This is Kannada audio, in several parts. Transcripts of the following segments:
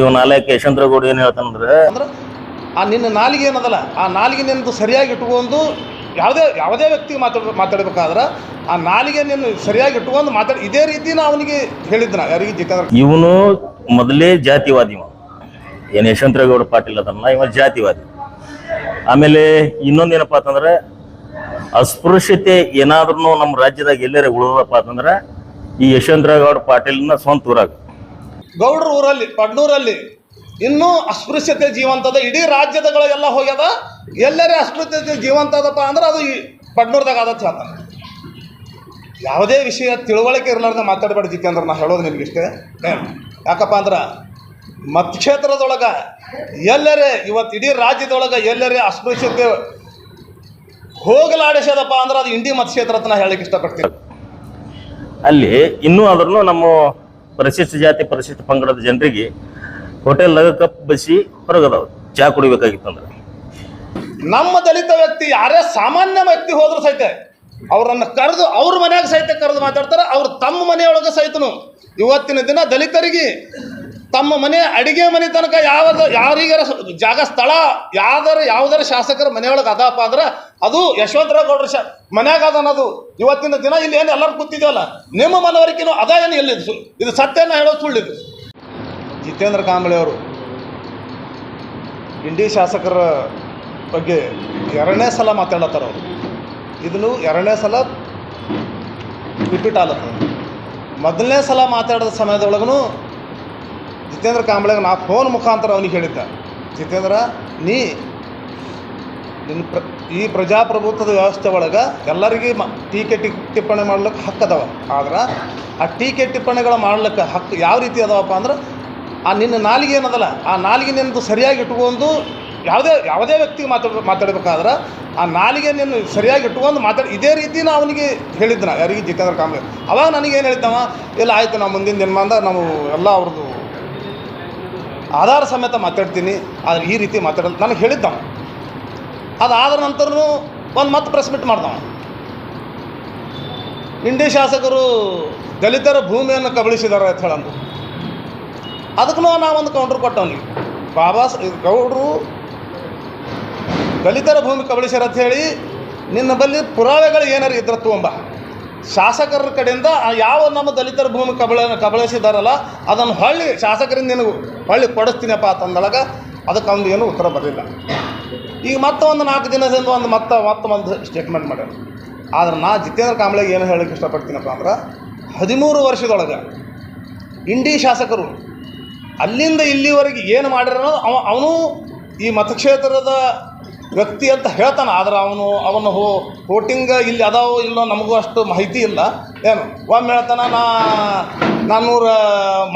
ಇವ್ ನಾಲ್ಕು ಯಶವಂತರ ಗೌಡ ಏನು ಹೇಳ್ತಾನಂದ್ರೆ ಆ ನಿನ್ನ ನಾಲಿಗೆ ಏನದಲ್ಲ ಆ ನಾಲಿಗೆ ನಿನ್ನದು ಸರಿಯಾಗಿ ಇಟ್ಕೊಂಡು ಯಾವುದೇ ವ್ಯಕ್ತಿ ಮಾತಾಡಬೇಕಾದ್ರೆ ಆ ನಾಲಿಗೆ ನಿನ್ನ ಸರಿಯಾಗಿ ಇಟ್ಕೊಂಡು ಇದೇ ರೀತಿ ನಾ ಅವನಿಗೆ ಹೇಳಿದ್ನ ಯಾರಿಗೆ ಜಿತೇಂದ್ರ. ಇವನು ಮೊದಲೇ ಜಾತಿವಾದಿ. ಏನು ಯಶವಂತರ ಗೌಡ ಪಾಟೀಲ್ ಅದನ್ನ ಇವ ಜಾತಿವಾದಿ. ಆಮೇಲೆ ಇನ್ನೊಂದೇನಪ್ಪ ಅಂತಂದ್ರೆ ಅಸ್ಪೃಶ್ಯತೆ ಏನಾದ್ರೂ ನಮ್ಮ ರಾಜ್ಯದಾಗ ಎಲ್ಲರೇ ಉಳಿದಪ್ಪ ಅಂತಂದ್ರೆ ಈ ಯಶವಂತರ ಗೌಡ ಪಾಟೀಲ್ನ ಸ್ವಂತ ಊರಾಗ ಗೌಡ್ರ ಊರಲ್ಲಿ ಪಡ್ನೂರಲ್ಲಿ ಇನ್ನೂ ಅಸ್ಪೃಶ್ಯತೆ ಜೀವಂತದ. ಇಡೀ ರಾಜ್ಯದಗಳೆಲ್ಲ ಹೋಗ್ಯದ. ಎಲ್ಲರೇ ಅಸ್ಪೃಶ್ಯತೆ ಜೀವಂತದಪ್ಪ ಅಂದ್ರೆ ಅದು ಈ ಪಡ್ನೂರ್ದಾಗ ಆದತ್ ಹೇಳ್ತಾನೆ. ಯಾವುದೇ ವಿಷಯ ತಿಳುವಳಿಕೆ ಇರಲಾರ್ದ ಮಾತಾಡಬೇಡ ಜಿತೇಂದ್ರ. ನಾ ಹೇಳೋದು ನಿಮ್ಗಿಷ್ಟೇ. ಯಾಕಪ್ಪ ಅಂದ್ರೆ ಮತಕ್ಷೇತ್ರದೊಳಗೆ ಎಲ್ಲರೇ ಇವತ್ತು ಇಡೀ ರಾಜ್ಯದೊಳಗೆ ಎಲ್ಲರೇ ಅಸ್ಪೃಶ್ಯತೆ ಹೋಗಲಾಡಿಸೋದಪ್ಪ ಅಂದ್ರೆ ಅದು ಇಂಡಿ ಮತಕ್ಷೇತ್ರ ಅಂತ ನಾ ಹೇಳಕ್ಕೆ ಇಷ್ಟಪಡ್ತೀನಿ. ಅಲ್ಲಿ ಇನ್ನೂ ಆದ್ರೂ ನಮ್ಮ ಪರಿಶಿಷ್ಟ ಜಾತಿ ಪರಿಶಿಷ್ಟ ಪಂಗಡದ ಜನರಿಗೆ ಹೋಟೆಲ್ದಾಗ ಕಪ್ ಬಸಿ ಹೊರಗದವ್ ಚಹಾ ಕುಡಿಬೇಕಾಗಿತ್ತಂದ್ರೆ ನಮ್ಮ ದಲಿತ ವ್ಯಕ್ತಿ ಯಾರೇ ಸಾಮಾನ್ಯ ವ್ಯಕ್ತಿ ಹೋದ್ರು ಸಹಿತ ಅವರನ್ನು ಕರೆದು ಅವ್ರ ಮನ್ಯಾಗ ಸಹಿತ ಕರೆದು ಮಾತಾಡ್ತಾರೆ. ಅವ್ರು ತಮ್ಮ ಮನೆಯೊಳಗೆ ಸಹಿತನು ಇವತ್ತಿನ ದಿನ ದಲಿತರಿಗೆ ತಮ್ಮ ಮನೆ ಅಡಿಗೆ ಮನೆ ತನಕ ಯಾರಿಗಾರ ಜಾಗ ಸ್ಥಳ ಯಾವ್ದಾರ ಶಾಸಕರ ಮನೆಯೊಳಗೆ ಅದಪ್ಪ ಅಂದ್ರೆ ಅದು ಯಶವಂತರ ಗೌಡ್ರ ಮನ್ಯಾಗ ಅದ ಅನ್ನೋದು. ಇವತ್ತಿನ ದಿನ ಇಲ್ಲಿ ಏನು ಎಲ್ಲರೂ ಕೂತಿದ್ದೇವಲ್ಲ ನಿಮ್ಮ ಮನವರಿಕೆನೂ ಅದ ಏನು ಎಲ್ಲಿದ್ದು ಇದು ಸತ್ಯನ ಹೇಳೋದು ಸುಳ್ಳಿದು. ಜಿತೇಂದ್ರ ಕಾಂಬಳೆ ಅವರು ಇಂಡಿ ಶಾಸಕರ ಬಗ್ಗೆ 2ನೇ ಸಲ ಮಾತಾಡತ್ತಾರ. ಅವರು ಇದನ್ನು 2ನೇ ಸಲ ರಿಪೀಟ್ ಆಗ್ಲತ್ತದ. 1ನೇ ಸಲ ಮಾತಾಡಿದ ಸಮಯದೊಳಗೂ ಜಿತೇಂದ್ರ ಕಾಂಬಳೆಗೆ ನಾ ಫೋನ್ ಮುಖಾಂತರ ಅವನಿಗೆ ಹೇಳಿದ್ದ, ಜಿತೇಂದ್ರ ನಿನ್ನ ಈ ಪ್ರಜಾಪ್ರಭುತ್ವದ ವ್ಯವಸ್ಥೆ ಒಳಗೆ ಎಲ್ಲರಿಗೆ ಟೀಕೆ ಟಿಪ್ಪಣಿ ಮಾಡ್ಲಿಕ್ಕೆ ಹಕ್ಕದವ. ಆದ್ರೆ ಆ ಟೀಕೆ ಟಿಪ್ಪಣಿಗಳು ಮಾಡ್ಲಿಕ್ಕೆ ಹಕ್ಕು ಯಾವ ರೀತಿ ಅದಾವಪ್ಪ ಅಂದ್ರೆ ಆ ನಿನ್ನ ನಾಲಿಗೆ ಏನದಲ್ಲ ಆ ನಾಲಿಗೆ ನಿನ್ನದು ಸರಿಯಾಗಿ ಇಟ್ಕೊಂಡು ಯಾವುದೇ ವ್ಯಕ್ತಿ ಮಾತಾಡಬೇಕಾದ್ರೆ ಆ ನಾಲಿಗೆ ನಿನ್ನ ಸರಿಯಾಗಿ ಇಟ್ಕೊಂಡು ಇದೇ ರೀತಿ ನಾ ಅವನಿಗೆ ಹೇಳಿದ್ನ ಯಾರಿಗೆ ಜಿತೇಂದ್ರ ಕಾಂಬಳೆ. ಅವಾಗ ನನಗೇನು ಹೇಳಿದ್ದವ, ಇಲ್ಲ ಆಯಿತು ನಾವು ಮುಂದಿನ ದಿನಮಾನದ ನಾವು ಎಲ್ಲ ಅವ್ರದ್ದು ಆಧಾರ ಸಮೇತ ಮಾತಾಡ್ತೀನಿ, ಆದರೆ ಈ ರೀತಿ ಮಾತಾಡೋದು ನನಗೆ ಹೇಳಿದ್ದವ. ಅದಾದ ನಂತರನೂ ಮತ್ತೆ ಪ್ರೆಸ್ ಮೀಟ್ ಮಾಡ್ದವ. ಇಂಡಿ ಶಾಸಕರು ದಲಿತರ ಭೂಮಿಯನ್ನು ಕಬಳಿಸಿದಾರೆ ಅಂತ ಹೇಳಂದು ಅದಕ್ಕೂ ನಾವೊಂದು ಕೌಂಟ್ರ್ ಕೊಟ್ಟವನಿಗೆ. ಗೌಡ್ರು ದಲಿತರ ಭೂಮಿ ಕಬಳಿಸ್ಯಾರ ಅಂತ ಹೇಳಿ ನಿನ್ನ ಬಲ್ಲಿ ಪುರಾವೆಗಳು ಏನಾರು ಇದ್ರ ತೊಂಬ. ಶಾಸಕರ ಕಡೆಯಿಂದ ಯಾವ ನಮ್ಮ ದಲಿತರ ಭೂಮಿ ಕಬಳಿಸಿದಾರಲ್ಲ ಅದನ್ನು ಶಾಸಕರಿಂದ ನಿನಗೆ ಕೊಡಿಸ್ತೀನಪ್ಪ ಅಂತಂದೊಳಗೆ ಅದಕ್ಕೆ ಒಂದು ಏನೂ ಉತ್ತರ ಬರಲಿಲ್ಲ. ಈಗ ಮತ್ತೆ ಒಂದು 4 ದಿನದಿಂದ ಮತ್ತೆ ಸ್ಟೇಟ್ಮೆಂಟ್ ಮಾಡ್ಯಾರ. ಆದ್ರೆ ನಾ ಜಿತೇಂದ್ರ ಕಾಂಬಳೆಗೆ ಏನು ಹೇಳೋಕ್ಕೆ ಇಷ್ಟಪಡ್ತೀನಪ್ಪ ಅಂದ್ರೆ 13 ವರ್ಷದೊಳಗೆ ಇಂಡಿ ಶಾಸಕರು ಅಲ್ಲಿಂದ ಇಲ್ಲಿವರೆಗೆ ಏನು ಮಾಡ್ಯಾರ ಅವನು ಈ ಮತಕ್ಷೇತ್ರದ ವ್ಯಕ್ತಿ ಅಂತ ಹೇಳ್ತಾನೆ. ಆದ್ರೆ ಅವನು ವೋಟಿಂಗ್ ಇಲ್ಲಿ ಅದಾವೋ ಇಲ್ಲೋ ನಮಗೂ ಅಷ್ಟು ಮಾಹಿತಿ ಇಲ್ಲ. ಏನು ಒಮ್ಮೆ ಹೇಳ್ತಾನೆ ನಾನು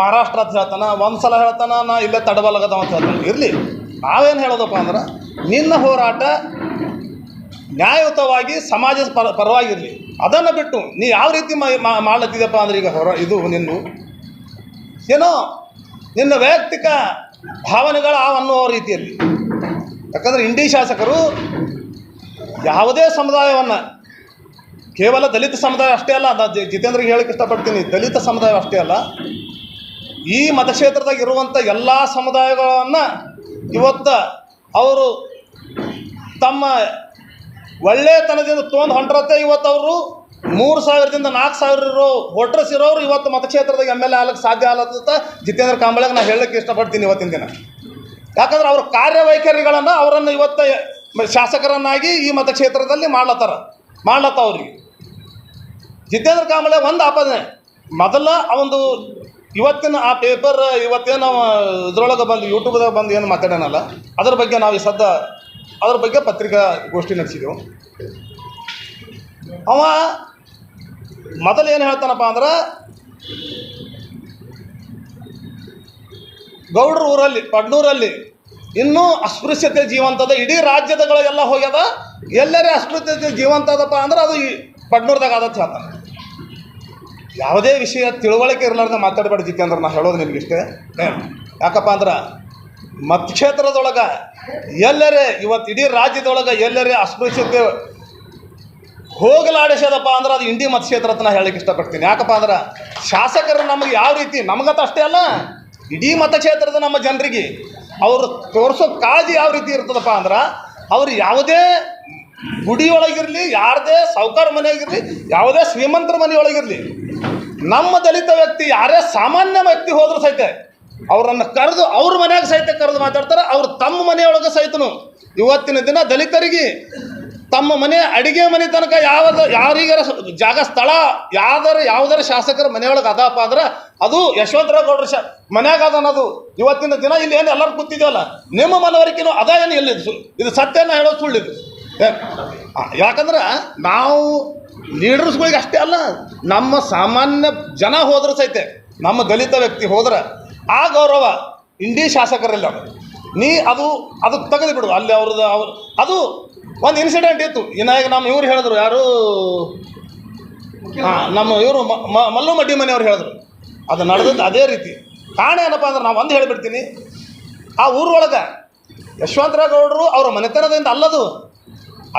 ಮಹಾರಾಷ್ಟ್ರ ಅಂತ ಹೇಳ್ತಾನೆ, ಒಂದು ಸಲ ಹೇಳ್ತಾನೆ ನಾ ಇಲ್ಲೇ ತಡಬಲಗದವ ಅಂತ ಹೇಳ್ತಾನೆ. ಇರಲಿ, ನಾವೇನು ಹೇಳೋದಪ್ಪ ಅಂದ್ರೆ ನಿನ್ನ ಹೋರಾಟ ನ್ಯಾಯಯುತವಾಗಿ ಸಮಾಜದ ಪರವಾಗಿರಲಿ. ಅದನ್ನು ಬಿಟ್ಟು ನೀ ಯಾವ ರೀತಿ ಮಾಡ್ಲತ್ತಿದೆಪ್ಪ ಅಂದ್ರೆ ಈಗ ಇದು ಏನೋ ನಿನ್ನ ವೈಯಕ್ತಿಕ ಭಾವನೆಗಳು ಅನ್ನೋ ರೀತಿಯಲ್ಲಿ. ಯಾಕಂದರೆ ಇಂಡಿ ಶಾಸಕರು ಯಾವುದೇ ಸಮುದಾಯವನ್ನು ಕೇವಲ ದಲಿತ ಸಮುದಾಯ ಅಷ್ಟೇ ಅಲ್ಲ, ಜಿತೇಂದ್ರಿಗೆ ಹೇಳಕ್ಕೆ ಇಷ್ಟಪಡ್ತೀನಿ, ದಲಿತ ಸಮುದಾಯ ಅಷ್ಟೇ ಅಲ್ಲ, ಈ ಮತಕ್ಷೇತ್ರದಾಗ ಇರುವಂಥ ಎಲ್ಲ ಸಮುದಾಯಗಳನ್ನು ಇವತ್ತು ಅವರು ತಮ್ಮ ಒಳ್ಳೆತನದಿಂದ ತೊಗೊಂಡು ಹೊಂಟ್ರತ್ತೆ. ಇವತ್ತು ಅವರು 3,000ದಿಂದ 4,000 ವೋಟರ್ಸ್ ಇರೋರು ಇವತ್ತು ಮತಕ್ಷೇತ್ರದಾಗ MLA ಆಗಲಿಕ್ಕೆ ಸಾಧ್ಯ ಆಗತ್ತ ಜಿತೇಂದ್ರ ಕಾಂಬಳೆಗೆ ನಾನು ಹೇಳಕ್ಕೆ ಇಷ್ಟಪಡ್ತೀನಿ ಇವತ್ತಿನ ದಿನ. ಯಾಕಂದ್ರೆ ಅವ್ರ ಕಾರ್ಯವೈಖರಿಗಳನ್ನು ಅವರನ್ನು ಇವತ್ತು ಶಾಸಕರನ್ನಾಗಿ ಈ ಮತಕ್ಷೇತ್ರದಲ್ಲಿ ಮಾಡ್ಲತ್ತವ್ರಿಗೆ. ಜಿತೇಂದ್ರ ಕಾಂಬಳೆ ಒಂದು ಆಪಾದನೆ ಮೊದಲ ಅವನು ಇವತ್ತಿನ ಆ ಪೇಪರ್ ಇವತ್ತೇನು ಇದ್ರೊಳಗೆ ಬಂದು ಯೂಟ್ಯೂಬ್ದಾಗ ಬಂದು ಏನು ಮಾತಾಡೋಣಲ್ಲ, ಅದ್ರ ಬಗ್ಗೆ ನಾವು ಅದ್ರ ಬಗ್ಗೆ ಪತ್ರಿಕಾಗೋಷ್ಠಿ ನಡೆಸಿದೆವು. ಅವ ಮೊದಲು ಏನು ಹೇಳ್ತಾನಪ್ಪ ಅಂದ್ರೆ ಗೌಡ್ರ ಊರಲ್ಲಿ ಪಡ್ನೂರಲ್ಲಿ ಇನ್ನೂ ಅಸ್ಪೃಶ್ಯತೆ ಜೀವಂತದ. ಇಡೀ ರಾಜ್ಯದಗಳೆಲ್ಲ ಹೋಗ್ಯದ. ಎಲ್ಲರೇ ಅಸ್ಪೃಶ್ಯತೆ ಜೀವಂತದಪ್ಪ ಅಂದ್ರೆ ಅದು ಈ ಪಡ್ನೂರ್ದಾಗ ಆದತ್ ಹೇಳ್ತಾನೆ. ಯಾವುದೇ ವಿಷಯ ತಿಳುವಳಿಕೆ ಇರಲಾರ್ದ ಮಾತಾಡಬೇಡ ಜಿತೇಂದ್ರ. ನಾ ಹೇಳೋದು ನಿಮಗಿಷ್ಟೇ. ಯಾಕಪ್ಪ ಅಂದ್ರೆ ಮತಕ್ಷೇತ್ರದೊಳಗೆ ಎಲ್ಲರೇ ಇವತ್ತು ಇಡೀ ರಾಜ್ಯದೊಳಗೆ ಎಲ್ಲರೇ ಅಸ್ಪೃಶ್ಯತೆ ಹೋಗಲಾಡಿಸೋದಪ್ಪ ಅಂದ್ರೆ ಅದು ಇಂಡಿ ಮತಕ್ಷೇತ್ರ ಅಂತ ನಾ ಹೇಳಕ್ಕೆ ಇಷ್ಟಪಡ್ತೀನಿ. ಯಾಕಪ್ಪ ಅಂದ್ರೆ ಶಾಸಕರು ನಮಗೆ ಯಾವ ರೀತಿ ನಮಗಂತ ಅಷ್ಟೇ ಅಲ್ಲ, ಇಡೀ ಮತಕ್ಷೇತ್ರದ ನಮ್ಮ ಜನರಿಗೆ ಅವರು ತೋರಿಸೋ ಕಾಳಜಿ ಯಾವ ರೀತಿ ಇರ್ತದಪ್ಪ ಅಂದ್ರೆ ಅವ್ರು ಯಾವುದೇ ಗುಡಿಯೊಳಗಿರಲಿ, ಯಾರದೇ ಸಾಹುಕಾರ ಮನೆಯಾಗಿರಲಿ, ಯಾವುದೇ ಶ್ರೀಮಂತರ ಮನೆಯೊಳಗಿರಲಿ, ನಮ್ಮ ದಲಿತ ವ್ಯಕ್ತಿ ಯಾರೇ ಸಾಮಾನ್ಯ ವ್ಯಕ್ತಿ ಹೋದ್ರೂ ಸಹಿತ ಅವರನ್ನು ಕರೆದು ಅವ್ರ ಮನೆಯಾಗ ಸಹಿತ ಕರೆದು ಮಾತಾಡ್ತಾರೆ. ಅವ್ರು ತಮ್ಮ ಮನೆಯೊಳಗೆ ಸಹಿತನು ಇವತ್ತಿನ ದಿನ ದಲಿತರಿಗೆ ತಮ್ಮ ಮನೆ ಅಡಿಗೆ ಮನೆ ತನಕ ಯಾರಿಗಾರ ಜಾಗ ಸ್ಥಳ ಯಾವುದರ ಶಾಸಕರ ಮನೆಯೊಳಗೆ ಅದಪ್ಪ ಅಂದ್ರೆ ಅದು ಯಶವಂತರಾವ್ ಗೌಡ್ರ ಮನ್ಯಾಗ ಅದ ಅನ್ನೋದು ಇವತ್ತಿನ ದಿನ ಇಲ್ಲಿ ಏನು ಎಲ್ಲರೂ ಕೂತಿದ್ದೇವಲ್ಲ, ನಿಮ್ಮ ಮನವರಿಕೆನೂ ಅದ ಏನು ಎಲ್ಲಿದ್ದು ಇದು ಸತ್ಯನ ಹೇಳೋದು ಸುಳ್ಳಿದು. ಯಾಕಂದ್ರೆ ನಾವು ಲೀಡರ್ಸ್ಗಳಿಗೆ ಅಷ್ಟೇ ಅಲ್ಲ, ನಮ್ಮ ಸಾಮಾನ್ಯ ಜನ ಹೋದ್ರೆ ಸಹಿತ ನಮ್ಮ ದಲಿತ ವ್ಯಕ್ತಿ ಹೋದ್ರೆ ಆ ಗೌರವ ಇಂಡಿ ಶಾಸಕರಲ್ಲಿ ನೀ ಅದು ತೆಗೆದು ಬಿಡು. ಅಲ್ಲಿ ಅವ್ರದ್ದು ಅದು ಒಂದು ಇನ್ಸಿಡೆಂಟ್ ಇತ್ತು. ಇನ್ನಾಗ ನಮ್ಮ ಇವ್ರು ಹೇಳಿದ್ರು, ಯಾರು ನಮ್ಮ ಇವರು ಮಲ್ಲು ಮಡ್ಡಿ ಮನೆಯವ್ರು ಹೇಳಿದ್ರು, ಅದು ನಡೆದದ್ದು ಅದೇ ರೀತಿ. ಕಾರಣ ಏನಪ್ಪ ಅಂದ್ರೆ ನಾವು ಒಂದು ಹೇಳಿಬಿಡ್ತೀನಿ, ಆ ಊರೊಳಗೆ ಯಶವಂತರಾವ್ ಗೌಡರು ಅವರ ಮನೆತನದಿಂದ ಅಲ್ಲದು,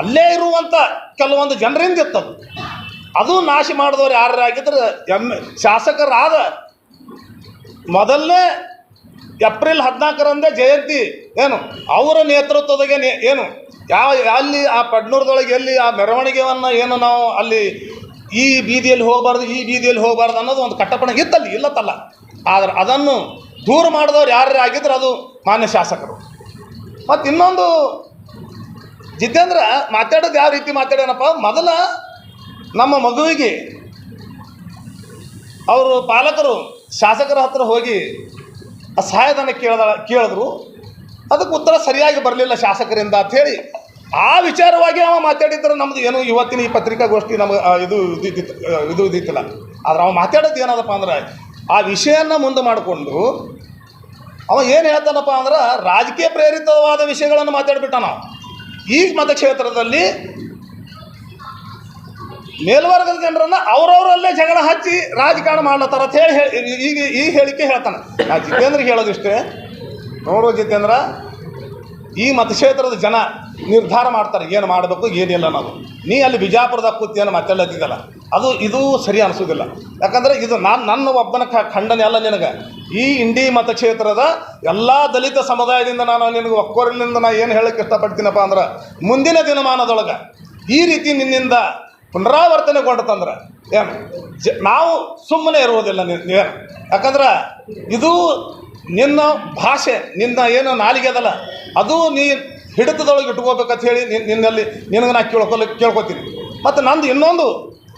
ಅಲ್ಲೇ ಇರುವಂಥ ಕೆಲವೊಂದು ಜನರಿಂದ ಇತ್ತದು. ಅದು ನಾಶ ಮಾಡಿದವ್ರು ಯಾರು ಆಗಿದ್ರೆ ಶಾಸಕರಾದ ಮೊದಲನೇ ಏಪ್ರಿಲ್ 14ರಂದೇ ಜಯಂತಿ ಏನು ಅವರ ನೇತೃತ್ವದಾಗೆ ಏನು ಅಲ್ಲಿ ಆ ಪಡ್ನೂರದೊಳಗೆ ಎಲ್ಲಿ ಆ ಮೆರವಣಿಗೆಯನ್ನು ಏನು ನಾವು ಅಲ್ಲಿ ಈ ಬೀದಿಯಲ್ಲಿ ಹೋಗಬಾರ್ದು ಅನ್ನೋದು ಒಂದು ಕಟ್ಟಪಣೆ ಇತ್ತಲ್ಲಿ, ಇಲ್ಲತ್ತಲ್ಲ. ಆದರೆ ಅದನ್ನು ದೂರ ಮಾಡಿದವ್ರು ಯಾರು ಆಗಿದ್ರೆ ಅದು ಮಾನ್ಯ ಶಾಸಕರು. ಮತ್ತು ಇನ್ನೊಂದು ಜಿತೇಂದ್ರ ಮಾತಾಡೋದು ಯಾವ ರೀತಿ ಮಾತಾಡ್ಯಾನಪ್ಪ, ಮೊದಲ ನಮ್ಮ ಮಗುವಿಗೆ ಅವರು ಪಾಲಕರು ಶಾಸಕರ ಹತ್ರ ಹೋಗಿ ಆ ಸಹಾಯಧನ ಕೇಳಿದ್ರು, ಅದಕ್ಕೆ ಉತ್ತರ ಸರಿಯಾಗಿ ಬರಲಿಲ್ಲ ಶಾಸಕರಿಂದ ಅಂಥೇಳಿ ಆ ವಿಚಾರವಾಗಿ ಅವ ಮಾತಾಡಿದ್ರೆ ನಮ್ಮದು ಏನು ಇವತ್ತಿನ ಈ ಪತ್ರಿಕಾಗೋಷ್ಠಿ ನಮಗೆ ಇದು ಇದ್ದಿತ್ತಿಲ್ಲ. ಆದ್ರೆ ಅವ ಮಾತಾಡೋದು ಏನದಪ್ಪ ಅಂದ್ರೆ ಆ ವಿಷಯನ ಮುಂದೆ ಮಾಡಿಕೊಂಡು ಅವ ಏನು ಹೇಳ್ತಾನಪ್ಪ ಅಂದ್ರೆ ರಾಜಕೀಯ ಪ್ರೇರಿತವಾದ ವಿಷಯಗಳನ್ನು ಮಾತಾಡಿಬಿಟ್ಟ. ನಾವು ಈಗ ಮತಕ್ಷೇತ್ರದಲ್ಲಿ ಮೇಲ್ವರ್ಗದ ಜನರನ್ನು ಅವರವರಲ್ಲೇ ಜಗಳ ಹಚ್ಚಿ ರಾಜಕಾರಣ ಮಾಡ್ಲತ್ತಾರ ಅಂತ ಹೇಳಿ ಈ ಹೇಳಿಕೆ ಹೇಳ್ತಾನೆ. ಆ ಜಿತೇಂದ್ರಿಗೆ ಹೇಳೋದಿಷ್ಟೇ, ನೋಡು ಜಿತೇಂದ್ರ, ಈ ಮತಕ್ಷೇತ್ರದ ಜನ ನಿರ್ಧಾರ ಮಾಡ್ತಾರೆ ಏನು ಮಾಡಬೇಕು ಏನಿಲ್ಲ ಅನ್ನೋದು. ನೀ ಅಲ್ಲಿ ಬಿಜಾಪುರದಾಗ ಕೂತಿ ಏನು ಮಾತಾಡ್ಲತ್ತಿದ್ದಲ್ಲ, ಇದು ಸರಿ ಅನಿಸೋದಿಲ್ಲ. ಯಾಕಂದರೆ ಇದು ನನ್ನ ಒಬ್ಬನ ಖಂಡನೆ ಅಲ್ಲ ನಿನಗೆ. ಈ ಇಂಡಿ ಮತಕ್ಷೇತ್ರದ ಎಲ್ಲ ದಲಿತ ಸಮುದಾಯದಿಂದ ನಾನು ನಿನಗೆ ಒಕ್ಕೊರಲಿನಿಂದ ನಾನು ಏನು ಹೇಳಕ್ಕೆ ಇಷ್ಟಪಡ್ತೀನಪ್ಪ ಅಂದ್ರೆ, ಮುಂದಿನ ದಿನಮಾನದೊಳಗೆ ಈ ರೀತಿ ನಿನ್ನಿಂದ ಪುನರಾವರ್ತನೆಗೊಂಡಂದ್ರೆ ಏನು ನಾವು ಸುಮ್ಮನೆ ಇರುವುದಿಲ್ಲ ನೀನು. ಯಾಕಂದ್ರೆ ಇದು ನಿನ್ನ ಭಾಷೆ, ನಿನ್ನ ಏನು ನಾಲಿಗೆ ಅದಲ್ಲ, ಅದು ನೀ ಹಿಡಿತದೊಳಗೆ ಇಟ್ಕೋಬೇಕಂತ ಹೇಳಿ ನಿನಗೆ ನಾ ಕೇಳ್ಕೊತೀನಿ. ಮತ್ತು ನಂದು ಇನ್ನೊಂದು,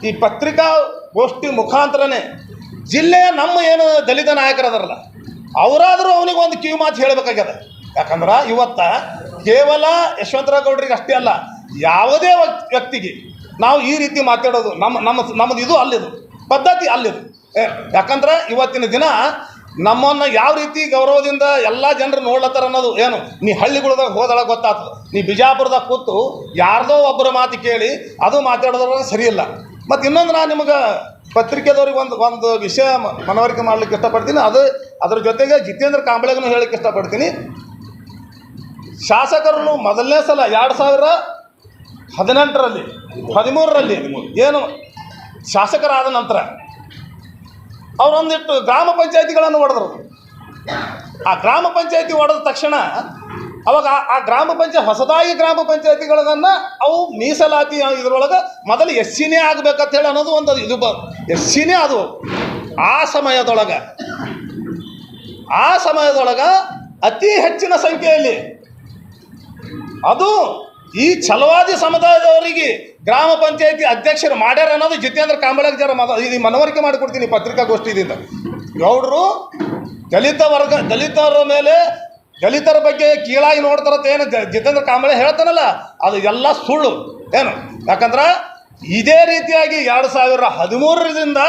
ಈ ಪತ್ರಿಕಾಗೋಷ್ಠಿ ಮುಖಾಂತರನೇ ಜಿಲ್ಲೆಯ ನಮ್ಮ ಏನು ದಲಿತ ನಾಯಕರದಾರಲ್ಲ ಅವರಾದರೂ ಅವನಿಗೆ ಒಂದು ಕಿವಿ ಮಾತು ಹೇಳಬೇಕಾಗ್ಯದ. ಯಾಕಂದ್ರೆ ಇವತ್ತು ಕೇವಲ ಯಶವಂತರಾವ್ ಗೌಡ್ರಿಗೆ ಅಷ್ಟೇ ಅಲ್ಲ, ಯಾವುದೇ ವ್ಯಕ್ತಿಗೆ ನಾವು ಈ ರೀತಿ ಮಾತಾಡೋದು ನಮ್ಮದು ಇದು ಅಲ್ಲಿದು ಪದ್ಧತಿ ಅಲ್ಲಿದು. ಯಾಕಂದ್ರೆ ಇವತ್ತಿನ ದಿನ ನಮ್ಮನ್ನು ಯಾವ ರೀತಿ ಗೌರವದಿಂದ ಎಲ್ಲ ಜನರು ನೋಡ್ಲತ್ತಾರ ಅನ್ನೋದು ಏನು ನೀ ಹಳ್ಳಿಗಳ್ದಾಗ ಹೋದೊಳಗೆ ಗೊತ್ತಾಗ್ತದೆ. ನೀ ಬಿಜಾಪುರದಾಗ ಕೂತು ಯಾರ್ದೋ ಒಬ್ಬರ ಮಾತು ಕೇಳಿ ಅದು ಮಾತಾಡೋದ್ರಾಗ ಸರಿಯಿಲ್ಲ. ಮತ್ತು ಇನ್ನೊಂದು ನಾನು ನಿಮಗೆ ಪತ್ರಿಕೆದವ್ರಿಗೆ ಒಂದು ವಿಷಯ ಮನವರಿಕೆ ಮಾಡ್ಲಿಕ್ಕೆ ಇಷ್ಟಪಡ್ತೀನಿ. ಅದ್ರ ಜೊತೆಗೆ ಜಿತೇಂದ್ರ ಕಾಂಬಳೆಗೂ ಹೇಳಕ್ಕೆ ಇಷ್ಟಪಡ್ತೀನಿ. ಶಾಸಕರನ್ನು ಮೊದಲನೇ ಸಲ 2018ರಲ್ಲಿ 13ರಲ್ಲಿ ಏನು ಶಾಸಕರಾದ ನಂತರ ಅವರೊಂದಿಟ್ಟು ಗ್ರಾಮ ಪಂಚಾಯತಿಗಳನ್ನು ಹೊಡೆದ್ರು. ಆ ಗ್ರಾಮ ಪಂಚಾಯತಿ ಹೊಡೆದ ತಕ್ಷಣ ಅವಾಗ ಆ ಹೊಸದಾಗಿ ಗ್ರಾಮ ಪಂಚಾಯತಿಗಳನ್ನು ಅವು ಮೀಸಲಾತಿ ಇದ್ರೊಳಗೆ ಮೊದಲು SCನೇ ಆಗಬೇಕಂತ ಹೇಳಿ ಅನ್ನೋದು ಒಂದು ಇದು SCನೇ ಅದು. ಆ ಸಮಯದೊಳಗೆ ಅತಿ ಹೆಚ್ಚಿನ ಸಂಖ್ಯೆಯಲ್ಲಿ ಅದು ಈ ಛಲವಾದಿ ಸಮುದಾಯದವರಿಗೆ ಗ್ರಾಮ ಪಂಚಾಯತಿ ಅಧ್ಯಕ್ಷರು ಮಾಡ್ಯಾರ ಅನ್ನೋದು ಜಿತೇಂದ್ರ ಕಾಂಬಳೆಗೆ ಇದು ಮನವರಿಕೆ ಮಾಡಿಕೊಡ್ತೀನಿ ಪತ್ರಿಕಾಗೋಷ್ಠಿಯಿಂದ. ಗೌಡರು ದಲಿತರ ಮೇಲೆ ದಲಿತರ ಬಗ್ಗೆ ಕೀಳಾಗಿ ನೋಡ್ತಾರಂತ ಏನು ಜಿತೇಂದ್ರ ಕಾಂಬಳೆ ಹೇಳ್ತಾನಲ್ಲ, ಅದು ಎಲ್ಲ ಸುಳ್ಳು. ಏನು ಯಾಕಂದ್ರೆ ಇದೇ ರೀತಿಯಾಗಿ 2013ರಿಂದ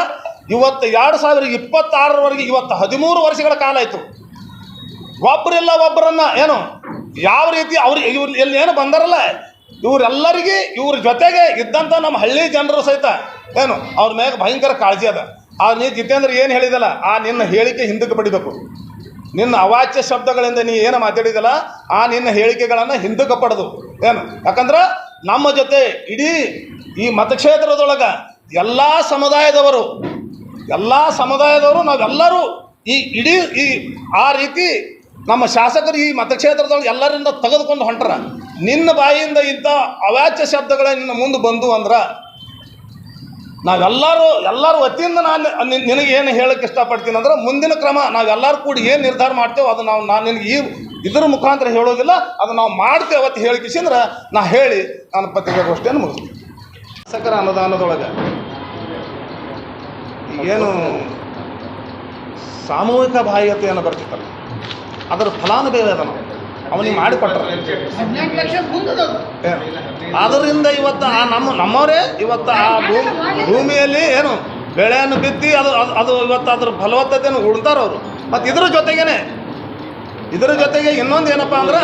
ಇವತ್ತು 2026ರವರೆಗೆ ಇವತ್ತು 13 ವರ್ಷಗಳ ಕಾಲ ಆಯಿತು. ಒಬ್ಬರಿಲ್ಲ ಒಬ್ಬರನ್ನ ಏನು ಯಾವ ರೀತಿ ಇವ್ರು ಎಲ್ಲಿ ಏನು ಬಂದಾರಲ್ಲ ಇವರೆಲ್ಲರಿಗೆ ಇವ್ರ ಜೊತೆಗೆ ಇದ್ದಂಥ ನಮ್ಮ ಹಳ್ಳಿ ಜನರು ಸಹಿತ ಏನು ಅವ್ರ ಮ್ಯಾಗ ಭಯಂಕರ ಕಾಳಜಿ ಅದ. ನೀ ಜಿತೇಂದ್ರ ಏನು ಹೇಳಿದಲ್ಲ, ನಿನ್ನ ಹೇಳಿಕೆ ಹಿಂದಕ್ಕೆ ಪಡಿಬೇಕು. ನಿನ್ನ ಅವಾಚ್ಯ ಶಬ್ದಗಳಿಂದ ನೀ ಏನು ಮಾತಾಡಿದಲ್ಲ ನಿನ್ನ ಹೇಳಿಕೆಗಳನ್ನು ಹಿಂದಕ್ಕೆ ಪಡೆದು ಏನು. ಯಾಕಂದ್ರೆ ನಮ್ಮ ಜೊತೆ ಇಡೀ ಈ ಮತಕ್ಷೇತ್ರದೊಳಗೆ ಎಲ್ಲ ಸಮುದಾಯದವರು ನಾವೆಲ್ಲರೂ ಈ ಇಡೀ ಆ ರೀತಿ ನಮ್ಮ ಶಾಸಕರು ಈ ಮತಕ್ಷೇತ್ರದೊಳಗೆ ಎಲ್ಲರಿಂದ ತೆಗೆದುಕೊಂಡು ಹೊಂಟ್ರ. ನಿನ್ನ ಬಾಯಿಯಿಂದ ಇಂಥ ಅವಾಚ್ಯ ಶಬ್ದಗಳ ನಿನ್ನ ಮುಂದೆ ಬಂದು ಅಂದ್ರೆ ಎಲ್ಲರೂ ವತಿಯಿಂದ ನಾನು ನಿನಗೆ ಏನು ಹೇಳಕ್ಕೆ ಇಷ್ಟಪಡ್ತೀನಿ ಅಂದ್ರೆ, ಮುಂದಿನ ಕ್ರಮ ನಾವೆಲ್ಲರೂ ಕೂಡಿ ಏನು ನಿರ್ಧಾರ ಮಾಡ್ತೇವೆ ಅದು ನಾನು ನಿನಗೆ ಇದ್ರ ಮುಖಾಂತರ ಹೇಳೋದಿಲ್ಲ, ಅದು ನಾವು ಮಾಡ್ತೇವೆ ಅವತ್ತು ಹೇಳಿಕಿಸಿಂದ್ರೆ ನಾ ಹೇಳಿ ನಾನು ಪತ್ರಿಕಾಗೋಷ್ಠಿಯನ್ನು ಮುಗಿಸ್ತೀನಿ. ಶಾಸಕರ ಅನುದಾನದೊಳಗೆ ಏನು ಸಾಮೂಹಿಕ ಬಾಹ್ಯತೆಯನ್ನು ಬರ್ತಿತ್ತಲ್ಲ, ಅದರ ಫಲಾನುಭವಿ ಅದನ್ನು ಅವನಿಗೆ ಮಾಡಿಕೊಟ್ರ. ಅದರಿಂದ ಇವತ್ತು ನಮ್ಮವರೇ ಇವತ್ತು ಆ ಭೂಮಿಯಲ್ಲಿ ಏನು ಬೆಳೆಯನ್ನು ಬಿತ್ತಿ ಅದು ಇವತ್ತು ಅದ್ರ ಫಲವತ್ತತೆಯನ್ನು ಉಣ್ತಾರವರು. ಮತ್ತು ಇದರ ಜೊತೆಗೆ ಇನ್ನೊಂದು ಏನಪ್ಪ ಅಂದ್ರೆ,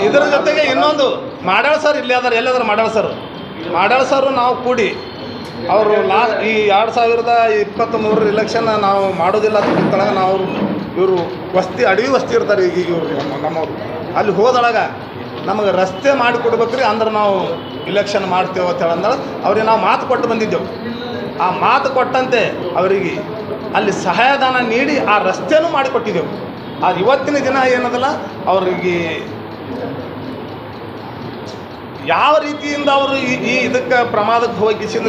ಇದರ ಜೊತೆಗೆ ಇನ್ನೊಂದು ಮಾಡ್ಯಾಳ ಸರ್ ಇಲ್ಲಿ ಅದಾರ, ಎಲ್ಲದಾರ ಮಾಡ್ಯಾಳ ಸರ್ ನಾವು ಕೂಡಿ ಅವರು ಲಾಸ್ಟ್ ಈ 2023 ಇಲೆಕ್ಷನ್ ನಾವು ಮಾಡೋದಿಲ್ಲ ಅಂತ ನಾವು ಇವರು ಅಡವಿ ವಸ್ತಿ ಇರ್ತಾರೆ ಈಗ ಇವರು ನಮ್ಮವರು, ಅಲ್ಲಿ ಹೋದೊಳಗ ನಮಗೆ ರಸ್ತೆ ಮಾಡಿಕೊಡ್ಬೇಕ್ರಿ ಅಂದ್ರೆ ನಾವು ಇಲೆಕ್ಷನ್ ಮಾಡ್ತೇವೆ ಅಂತ ಹೇಳಂದ್ರೆ ಅವ್ರಿಗೆ ನಾವು ಮಾತು ಕೊಟ್ಟು ಬಂದಿದ್ದೆವು. ಆ ಮಾತು ಕೊಟ್ಟಂತೆ ಅವರಿಗೆ ಅಲ್ಲಿ ಸಹಾಯಧನ ನೀಡಿ ಆ ರಸ್ತೆನೂ ಮಾಡಿಕೊಟ್ಟಿದ್ದೆವು. ಅದು ಇವತ್ತಿನ ದಿನ ಏನದಲ್ಲ ಅವರಿಗೆ ಯಾವ ರೀತಿಯಿಂದ ಅವರು ಈ ಇದಕ್ಕೆ ಪ್ರಮಾದಕ್ಕೆ ಹೋಗಿಸಿದ